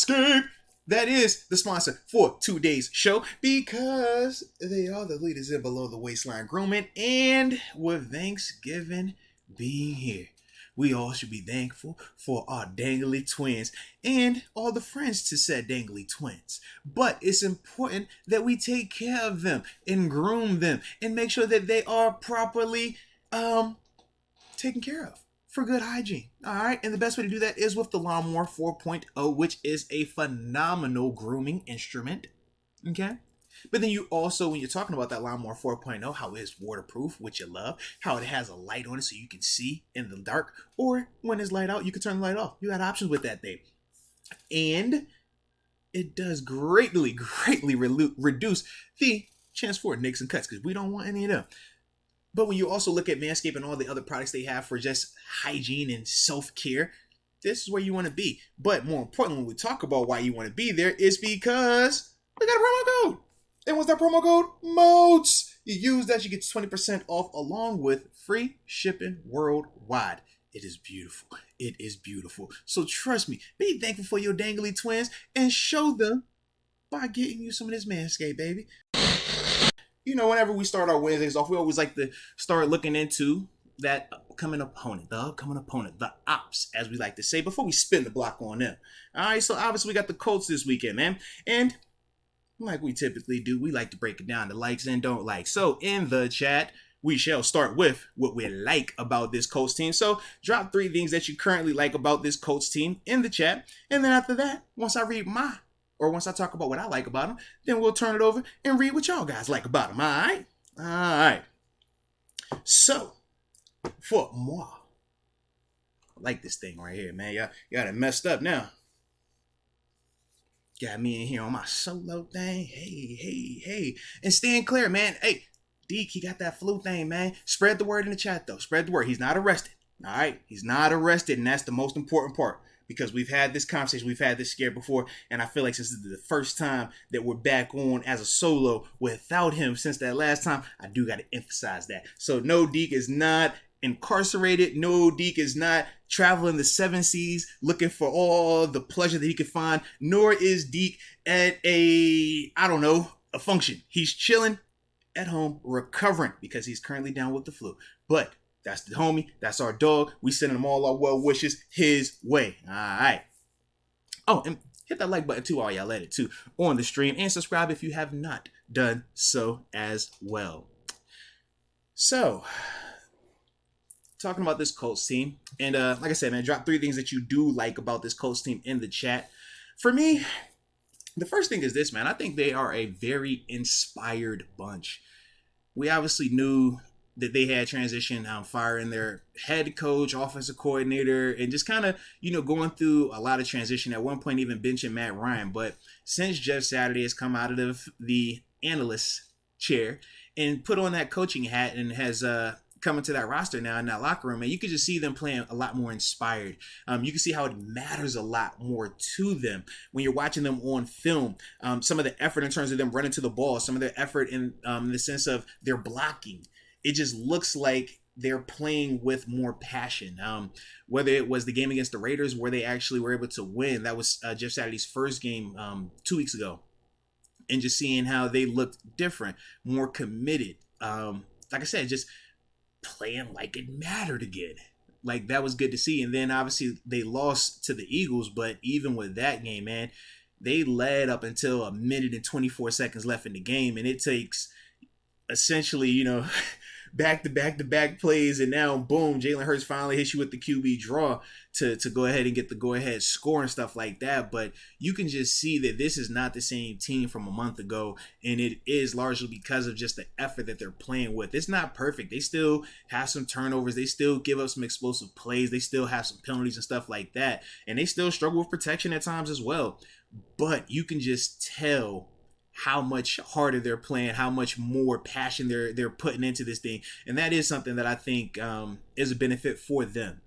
Manscaped. That is the sponsor for today's show because they are the leaders in below the waistline grooming. And with Thanksgiving being here, we all should be thankful for our dangly twins and all the friends to said dangly twins. But it's important that we take care of them and groom them and make sure that they are properly taken care of for good hygiene. All right. And the best way to do that is with the Lawnmower 4.0, which is a phenomenal grooming instrument. Okay. But then you also, when you're talking about that Lawnmower 4.0, how it's waterproof, which you love, how it has a light on it so you can see in the dark, or when it's light out, you can turn the light off. You got options with that thing. And it does greatly reduce the chance for nicks and cuts because we don't want any of them. But when you also look at Manscaped and all the other products they have for just hygiene and self-care, this is where you want to be. But more importantly, when we talk about why you want to be there, is because we got a promo code. And what's that promo code? MOATS. You use that, you get 20% off along with free shipping worldwide. It is beautiful. It is beautiful. So trust me, be thankful for your dangly twins and show them by getting you some of this Manscaped, baby. You know, whenever we start our Wednesdays off, we always like to start looking into that upcoming opponent, the ops, as we like to say, before we spin the block on them. All right, so obviously we got the Colts this weekend, man. And like we typically do, we like to break it down to likes and don't like. So in the chat, we shall start with what we like about this Colts team. So drop 3 things that you currently like about this Colts team in the chat. And then after that, once I talk about what I like about them, then we'll turn it over and read what y'all guys like about them, all right? All right. So, for moi, I like this thing right here, man. Y'all got it messed up now. Got me in here on my solo thing. Hey. And stand clear, man. Hey, Deke, he got that flu thing, man. Spread the word in the chat, though. Spread the word. He's not arrested, all right? He's not arrested, and that's the most important part. Because we've had this conversation, we've had this scare before, and I feel like since this is the first time that we're back on as a solo without him since that last time, I do got to emphasize that. So no, Deke is not incarcerated. No, Deke is not traveling the 7 seas looking for all the pleasure that he could find, nor is Deke at a function. He's chilling at home, recovering because he's currently down with the flu. But that's the homie. That's our dog. We sending him all our well wishes his way. All right. Oh, and hit that like button too while y'all at it too on the stream. And subscribe if you have not done so as well. So, talking about this Colts team. And like I said, man, drop 3 things that you do like about this Colts team in the chat. For me, the first thing is this, man. I think they are a very inspired bunch. We obviously knew that they had transition firing their head coach, offensive coordinator, and just kind of, going through a lot of transition. At one point, even benching Matt Ryan. But since Jeff Saturday has come out of the analyst chair and put on that coaching hat and has come into that roster now in that locker room, and you can just see them playing a lot more inspired. You can see how it matters a lot more to them when you're watching them on film. Some of the effort in terms of them running to the ball, some of their effort in the sense of their blocking. It just looks like they're playing with more passion. Whether it was the game against the Raiders where they actually were able to win, that was Jeff Saturday's first game 2 weeks ago. And just seeing how they looked different, more committed. Like I said, just playing like it mattered again. Like, that was good to see. And then obviously they lost to the Eagles, but even with that game, man, they led up until 1 minute and 24 seconds left in the game. And it takes essentially, back-to-back plays, and now, boom, Jalen Hurts finally hits you with the QB draw to go ahead and get the go-ahead score and stuff like that. But you can just see that this is not the same team from a month ago, and it is largely because of just the effort that they're playing with. It's not perfect. They still have some turnovers. They still give up some explosive plays. They still have some penalties and stuff like that, and they still struggle with protection at times as well. But you can just tell how much harder they're playing, how much more passion they're putting into this thing. And that is something that I think is a benefit for them.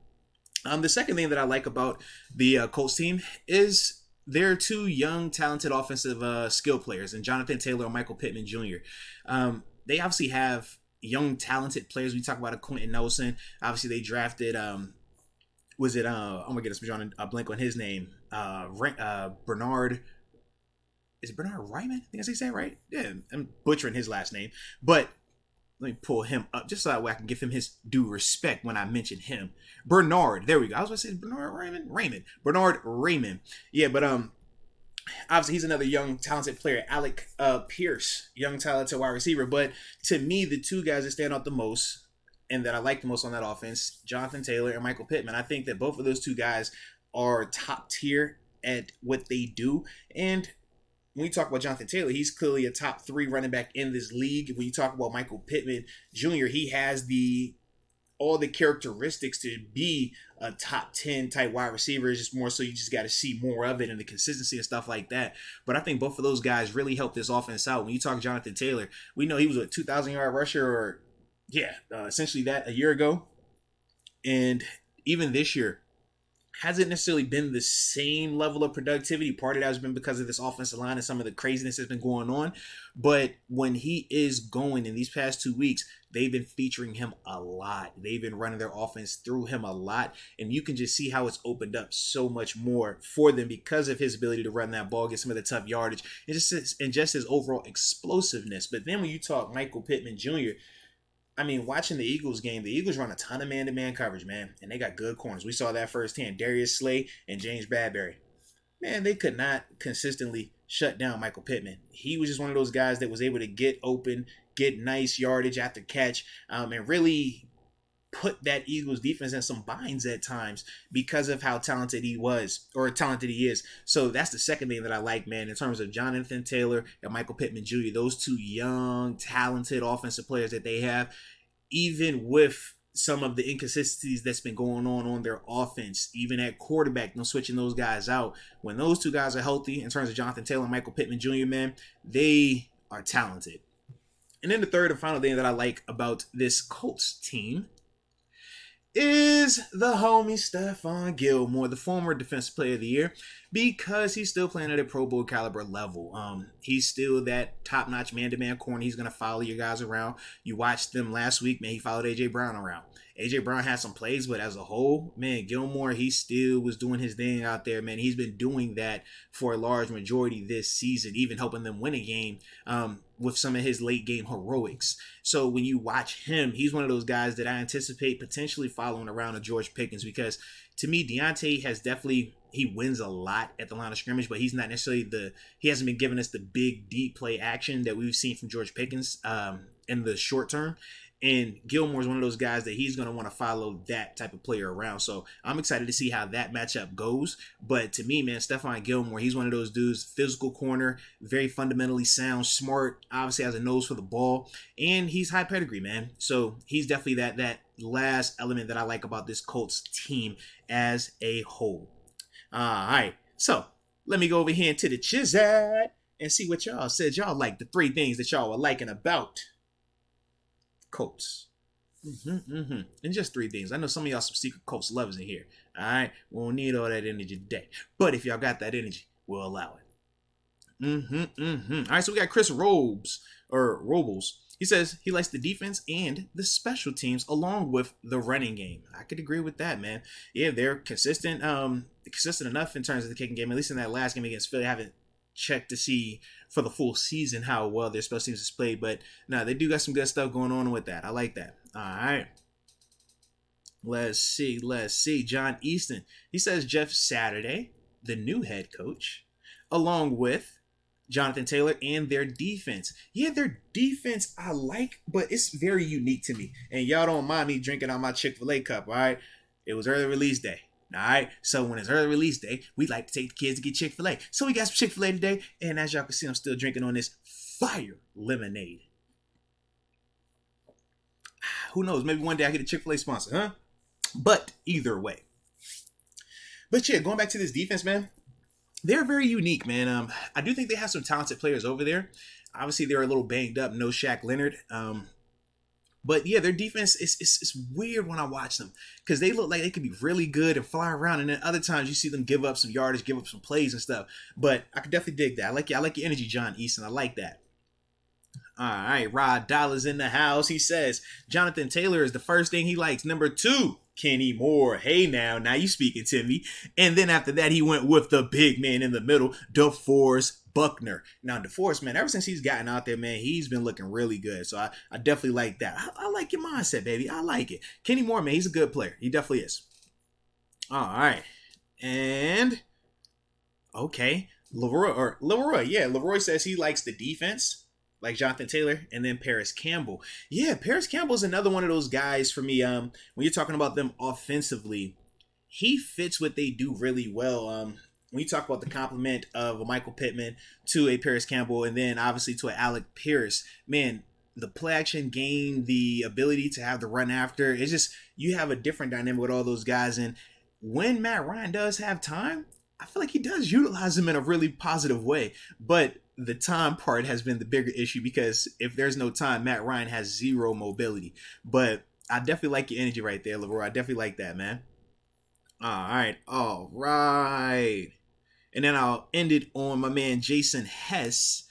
The second thing that I like about the Colts team is their 2 young, talented offensive skill players, and Jonathan Taylor and Michael Pittman Jr. They obviously have young, talented players. We talk about a Quentin Nelson. Obviously, they drafted, I'm going to get a blank on his name. Bernard. Is it Bernard Ryman? I think I say that right. Yeah, I'm butchering his last name, but let me pull him up just so that way I can give him his due respect when I mention him. Bernard. There we go. I was going to say Bernard Raymond. Bernard Raymond. Yeah, but obviously he's another young talented player. Alec Pierce, young talented wide receiver. But to me, the two guys that stand out the most and that I like the most on that offense, Jonathan Taylor and Michael Pittman. I think that both of those two guys are top tier at what they do. And when you talk about Jonathan Taylor, he's clearly a top 3 running back in this league. When you talk about Michael Pittman Jr., he has all the characteristics to be a top 10 type wide receiver. It's just more so you just got to see more of it and the consistency and stuff like that. But I think both of those guys really helped this offense out. When you talk Jonathan Taylor, we know he was a 2,000-yard rusher or, essentially that a year ago. And even this year, hasn't necessarily been the same level of productivity. Part of that has been because of this offensive line and some of the craziness that's been going on. But when he is going in these past 2 weeks, they've been featuring him a lot. They've been running their offense through him a lot. And you can just see how it's opened up so much more for them because of his ability to run that ball, get some of the tough yardage, and just his overall explosiveness. But then when you talk Michael Pittman Jr., I mean, watching the Eagles game, the Eagles run a ton of man-to-man coverage, man. And they got good corners. We saw that firsthand. Darius Slay and James Bradbury. Man, they could not consistently shut down Michael Pittman. He was just one of those guys that was able to get open, get nice yardage after catch, and really put that Eagles defense in some binds at times because of how talented he was or talented he is. So that's the second thing that I like, man, in terms of Jonathan Taylor and Michael Pittman Jr., those two young, talented offensive players that they have, even with some of the inconsistencies that's been going on their offense, even at quarterback, switching those guys out. When those two guys are healthy, in terms of Jonathan Taylor and Michael Pittman Jr., man, they are talented. And then the third and final thing that I like about this Colts team is the homie Stephon Gilmore, the former Defensive Player of the Year, because he's still playing at a Pro Bowl caliber level. He's still that top-notch man-to-man corner. He's going to follow your guys around. You watched them last week, man. He followed A.J. Brown around. A.J. Brown had some plays, but as a whole, man, Gilmore, he still was doing his thing out there, man. He's been doing that for a large majority this season, even helping them win a game with some of his late-game heroics. So when you watch him, he's one of those guys that I anticipate potentially following around a George Pickens, because to me, Deontay has definitely, he wins a lot at the line of scrimmage, but he's not necessarily he hasn't been giving us the big, deep play action that we've seen from George Pickens in the short term. And Gilmore's one of those guys that he's going to want to follow that type of player around. So I'm excited to see how that matchup goes. But to me, man, Stephon Gilmore, he's one of those dudes, physical corner, very fundamentally sound, smart, obviously has a nose for the ball, and he's high pedigree, man. So he's definitely that last element that I like about this Colts team as a whole. All right, so let me go over here into the Chizat and see what y'all said. Y'all like the 3 things that y'all were liking about Colts. And just 3 things. I know some of y'all some secret Colts lovers in here. All right, we won't need all that energy today, but if y'all got that energy, we'll allow it. All right, so we got Chris Robles. He says he likes the defense and the special teams along with the running game. I could agree with that, man. Yeah, they're consistent enough in terms of the kicking game. At least in that last game against Philly, I haven't checked to see for the full season how well their special teams is played, but no, they do got some good stuff going on with that. I like that. All right. Let's see. John Easton. He says Jeff Saturday, the new head coach, along with Jonathan Taylor and their defense. Yeah, their defense I like, but it's very unique to me. And y'all don't mind me drinking on my Chick-fil-A cup, all right? It was early release day. All right, so when it's early release day, we like to take the kids to get Chick-fil-A. So we got some Chick-fil-A today, and as y'all can see, I'm still drinking on this fire lemonade. Who knows? Maybe one day I get a Chick-fil-A sponsor, huh? But either way. But yeah, going back to this defense, man, they're very unique, man. I do think they have some talented players over there. Obviously, they're a little banged up. No Shaq Leonard. But yeah, their defense is weird when I watch them because they look like they could be really good and fly around, and then other times you see them give up some yardage, give up some plays and stuff. But I could definitely dig that. I like your energy, John Easton. I like that. All right, Rod Dollar's in the house. He says Jonathan Taylor is the first thing he likes. Number 2, Kenny Moore. Hey now you speaking to me. And then after that, he went with the big man in the middle, DeForest Buckner. Now, DeForest, man, ever since he's gotten out there, man, he's been looking really good. So I definitely like that. I like your mindset, baby. I like it. Kenny Moore, man, he's a good player. He definitely is. All right. And, okay. Leroy says he likes the defense, like Jonathan Taylor, and then Paris Campbell. Yeah, Paris Campbell's another one of those guys for me. When you're talking about them offensively, he fits what they do really well. When you talk about the compliment of a Michael Pittman to a Paris Campbell, and then obviously to an Alec Pierce, man, the play action game, the ability to have the run after, it's just, you have a different dynamic with all those guys. And when Matt Ryan does have time, I feel like he does utilize him in a really positive way. But the time part has been the bigger issue, because if there's no time, Matt Ryan has zero mobility. But I definitely like your energy right there, Leroy. I definitely like that, man. All right. And then I'll end it on my man Jason Hess.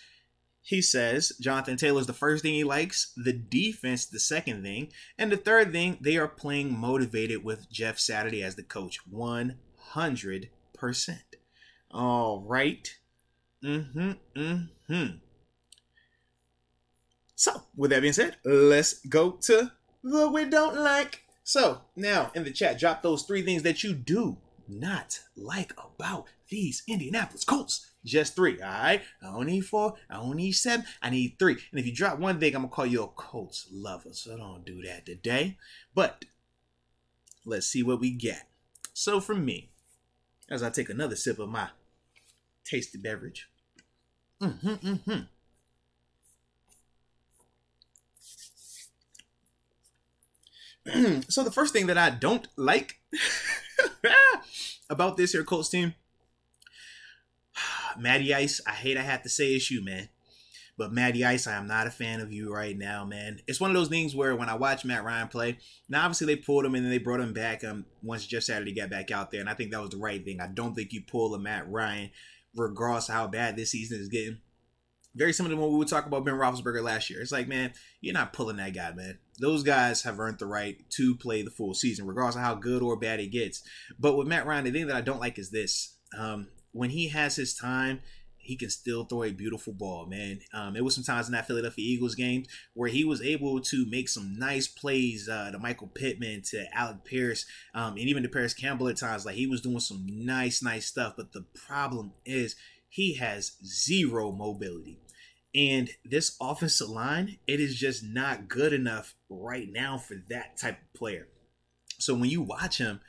He says Jonathan Taylor's the first thing he likes, the defense the second thing, and the third thing, they are playing motivated with Jeff Saturday as the coach. 100%. All right. So, with that being said, let's go to the we don't like. So, now in the chat, drop those 3 things that you do not like about these Indianapolis Colts. Just 3, all right? I don't need 4. I don't need 7. I need 3. And if you drop one thing, I'm going to call you a Colts lover. So don't do that today. But let's see what we get. So for me, as I take another sip of my tasty beverage. So the first thing that I don't like about this here Colts team, Matty Ice, I have to say it's you, man. But Matty Ice, I am not a fan of you right now, man. It's one of those things where when I watch Matt Ryan play, now obviously they pulled him and then they brought him back once Jeff Saturday got back out there. And I think that was the right thing. I don't think you pull a Matt Ryan regardless of how bad this season is getting. Very similar to when we would talk about Ben Roethlisberger last year. It's like, man, you're not pulling that guy, man. Those guys have earned the right to play the full season, regardless of how good or bad it gets. But with Matt Ryan, the thing that I don't like is this. When he has his time, he can still throw a beautiful ball, man. It was some times in that Philadelphia Eagles game where he was able to make some nice plays to Michael Pittman, to Alec Pierce, and even to Paris Campbell at times. Like, he was doing some nice stuff. But the problem is he has zero mobility. And this offensive line, it is just not good enough right now for that type of player. So when you watch him,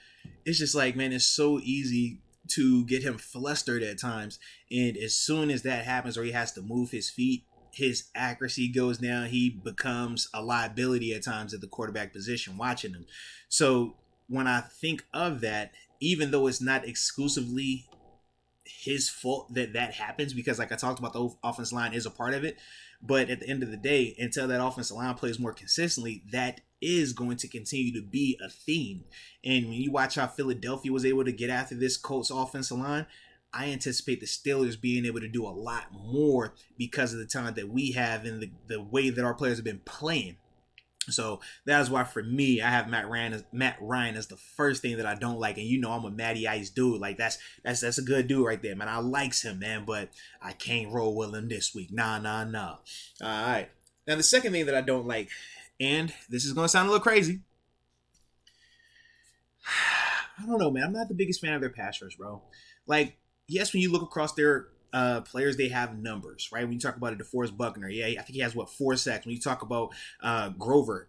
it's just like, man, it's so easy to get him flustered at times. And as soon as that happens, or he has to move his feet, his accuracy goes down. He becomes a liability at times at the quarterback position watching him. So when I think of that, even though it's not exclusively his fault that happens, because like I talked about, the offensive line is a part of it, but at the end of the day, until that offensive line plays more consistently, that is going to continue to be a theme. And when you watch how Philadelphia was able to get after this Colts offensive line, I anticipate the Steelers being able to do a lot more because of the talent that we have and the way that our players have been playing. So that is why for me, I have Matt Ryan as the first thing that I don't like. And you know I'm a Matty Ice dude. Like that's a good dude right there, man. I likes him, man, but I can't roll with him this week. Nah. All right. Now the second thing that I don't like, and this is gonna sound a little crazy. I don't know, man. I'm not the biggest fan of their pass rush, bro. Like, yes, when you look across their players, they have numbers, right? When you talk about a DeForest Buckner, yeah, I think he has 4 sacks. When you talk about Grover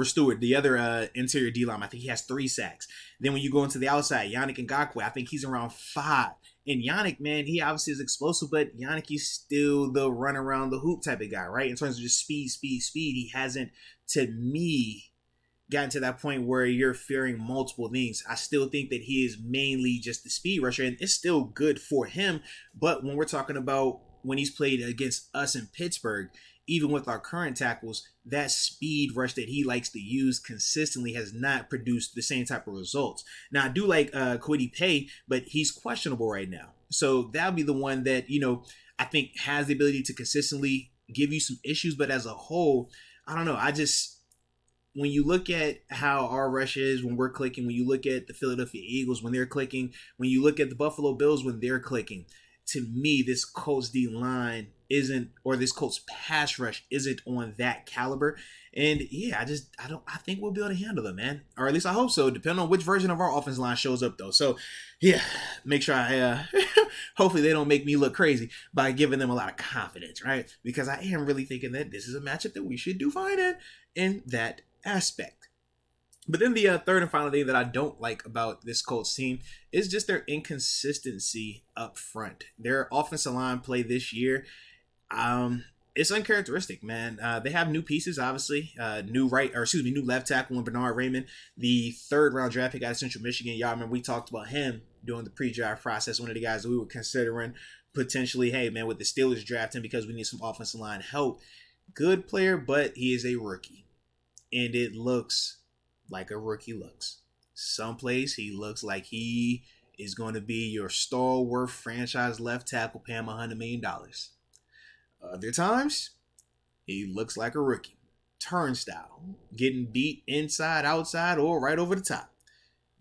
Stewart, the other interior D line, I think he has 3 sacks. Then when you go into the outside, Yannick Ngakoue, I think he's around 5. And Yannick, man, he obviously is explosive, but Yannick is still the run around the hoop type of guy, right? In terms of just speed, he hasn't, to me, gotten to that point where you're fearing multiple things. I still think that he is mainly just the speed rusher, and it's still good for him. But when we're talking about when he's played against us in Pittsburgh, even with our current tackles, that speed rush that he likes to use consistently has not produced the same type of results. Now, I do like Kwity Paye, but he's questionable right now. So that'll be the one that, I think has the ability to consistently give you some issues. But as a whole, I don't know. when you look at how our rush is when we're clicking, when you look at the Philadelphia Eagles when they're clicking, when you look at the Buffalo Bills when they're clicking, to me, this Colts D line isn't, or this Colts pass rush isn't on that caliber. And yeah, I think we'll be able to handle them, man. Or at least I hope so, depending on which version of our offense line shows up, though. So yeah, make sure I, hopefully they don't make me look crazy by giving them a lot of confidence, right? Because I am really thinking that this is a matchup that we should do fine in that aspect. But then the third and final thing that I don't like about this Colts team is just their inconsistency up front. Their offensive line play this year, it's uncharacteristic, man. They have new pieces, obviously. New left tackle in Bernard Raymond, the third round draft pick out of Central Michigan. Y'all remember we talked about him during the pre-draft process. One of the guys that we were considering potentially, hey man, with the Steelers drafting because we need some offensive line help. Good player, but he is a rookie, and it looks like a rookie looks. Some plays he looks like he is going to be your stalwart franchise left tackle, paying him $100 million. Other times, he looks like a rookie. Turnstile, getting beat inside, outside, or right over the top.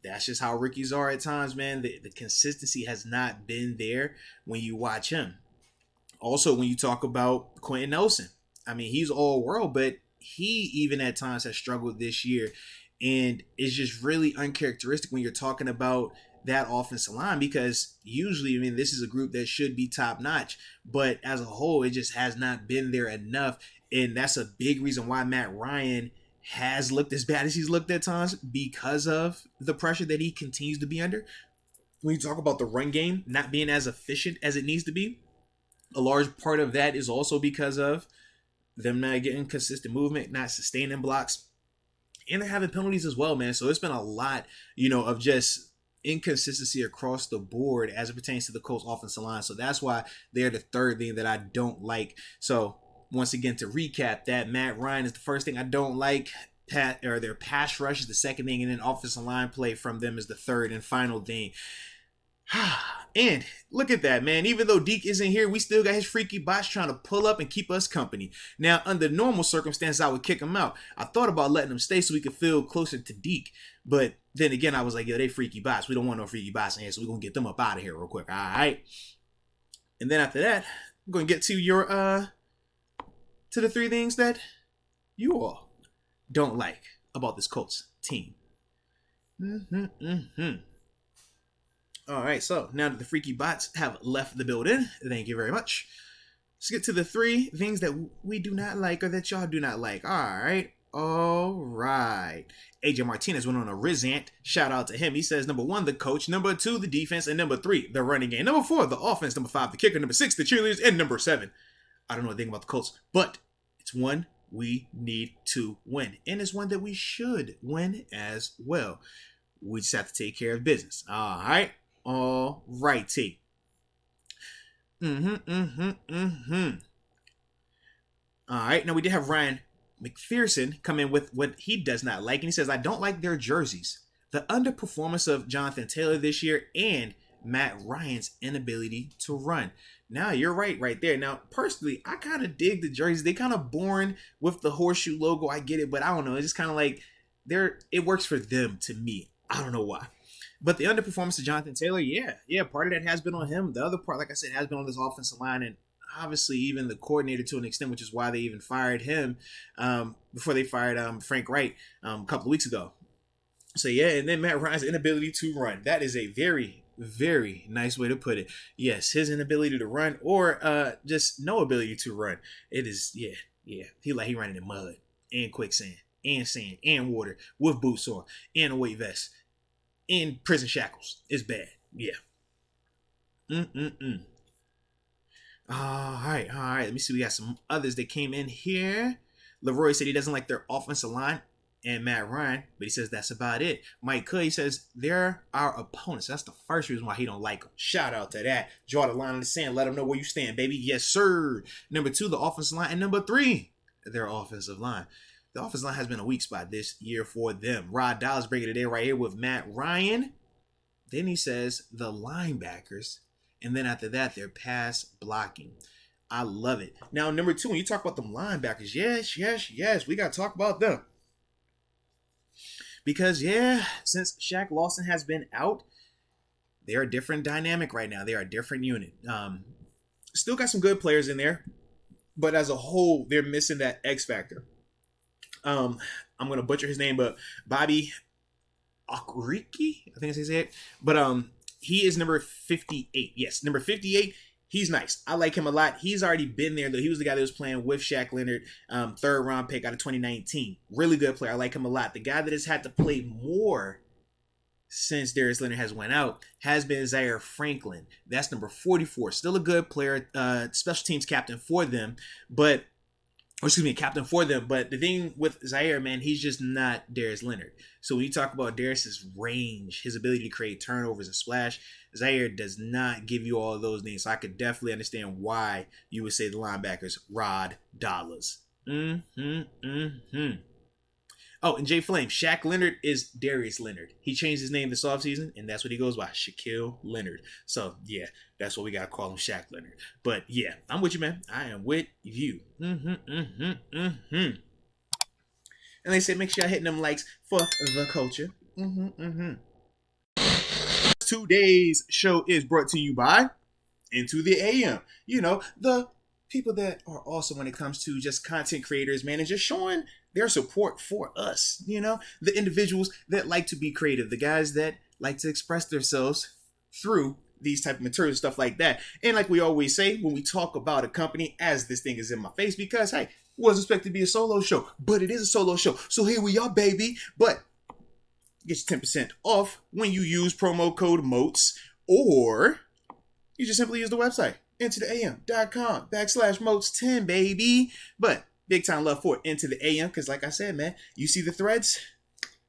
That's just how rookies are at times, man. The consistency has not been there when you watch him. Also, when you talk about Quentin Nelson, I mean, he's all world, but he even at times has struggled this year. And it's just really uncharacteristic when you're talking about that offensive line, because usually, I mean, this is a group that should be top notch, but as a whole, it just has not been there enough. And that's a big reason why Matt Ryan has looked as bad as he's looked at times, because of the pressure that he continues to be under. When you talk about the run game not being as efficient as it needs to be, a large part of that is also because of them not getting consistent movement, not sustaining blocks. And they're having penalties as well, man. So it's been a lot, of just inconsistency across the board as it pertains to the Colts offensive line. So that's why they're the third thing that I don't like. So once again, to recap that, Matt Ryan is the first thing I don't like. Their pass rush is the second thing, and then offensive line play from them is the third and final thing. And look at that, man. Even though Deke isn't here, we still got his freaky bots trying to pull up and keep us company. Now, under normal circumstances, I would kick him out. I thought about letting him stay so we could feel closer to Deke. But then again, I was like, yo, they freaky bots. We don't want no freaky bots in here, so we're going to get them up out of here real quick. All right. And then after that, I'm going to get to your, to the three things that you all don't like about this Colts team. All right, so now that the freaky bots have left the building, thank you very much. Let's get to the three things that we do not like, or that y'all do not like. All right. AJ Martinez went on a Rizant. Shout out to him. He says, number 1, the coach. Number 2, the defense. And number 3, the running game. Number 4, the offense. Number 5, the kicker. Number 6, the cheerleaders. And number 7, I don't know a thing about the Colts, but it's one we need to win. And it's one that we should win as well. We just have to take care of business. All right. All righty. All right. Now we did have Ryan McPherson come in with what he does not like. And he says, I don't like their jerseys. The underperformance of Jonathan Taylor this year and Matt Ryan's inability to run. Now, you're right there. Now, personally, I kind of dig the jerseys. They kind of boring with the horseshoe logo. I get it, but I don't know. It's just kind of like it works for them to me. I don't know why. But the underperformance of Jonathan Taylor, yeah, part of that has been on him. The other part, like I said, has been on this offensive line, and obviously even the coordinator to an extent, which is why they even fired him before they fired Frank Wright a couple of weeks ago. So yeah, and then Matt Ryan's inability to run. That is a very, very nice way to put it. Yes, his inability to run, or just no ability to run. It is, yeah. He running in mud and quicksand and sand and water with boots on and a weight vest. In prison shackles. It's bad. Yeah. All right. Let me see. We got some others that came in here. Leroy said he doesn't like their offensive line and Matt Ryan, but he says that's about it. Mike Coy says they're our opponents. That's the first reason why he don't like them. Shout out to that. Draw the line in the sand. Let them know where you stand, baby. Yes, sir. Number 2, the offensive line. And number 3, their offensive line. The offensive line has been a weak spot this year for them. Rod Dallas bringing it in right here with Matt Ryan. Then he says the linebackers. And then after that, their pass blocking. I love it. Now, number 2, when you talk about them linebackers, yes, we got to talk about them. Because, yeah, since Shaq Lawson has been out, they're a different dynamic right now. They're a different unit. Still got some good players in there, but as a whole, they're missing that X factor. I'm gonna butcher his name, but Bobby Okereke, I think that's his it. But he is number 58. Yes, number 58. He's nice. I like him a lot. He's already been there, though. He was the guy that was playing with Shaq Leonard, third round pick out of 2019. Really good player. I like him a lot. The guy that has had to play more since Darius Leonard has went out has been Zaire Franklin. That's number 44. Still a good player, special teams captain for them, but captain for them. But the thing with Zaire, man, he's just not Darius Leonard. So when you talk about Darius's range, his ability to create turnovers and splash, Zaire does not give you all of those things. So I could definitely understand why you would say the linebackers Rod Dollars. Oh, and Jay Flame, Shaq Leonard is Darius Leonard. He changed his name this offseason, and that's what he goes by, Shaquille Leonard. So, yeah, that's what we got to call him, Shaq Leonard. But, yeah, I'm with you, man. I am with you. And they say make sure y'all hitting them likes for the culture. Today's show is brought to you by Into the AM. You know, the people that are awesome when it comes to just content creators, man, and just showing their support for us, you know, the individuals that like to be creative, the guys that like to express themselves through these type of materials, stuff like that. And like we always say, when we talk about a company, as this thing is in my face, because, hey, wasn't expected to be a solo show, but it is a solo show. So here we are, baby. But get you 10% off when you use promo code MOATS, or you just simply use the website, intotheam.com/MOATS10, baby. But big time love for Into the AM, because like I said, man, you see the threads?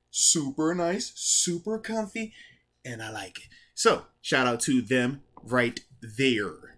Super nice, super comfy, and I like it. So, shout out to them right there.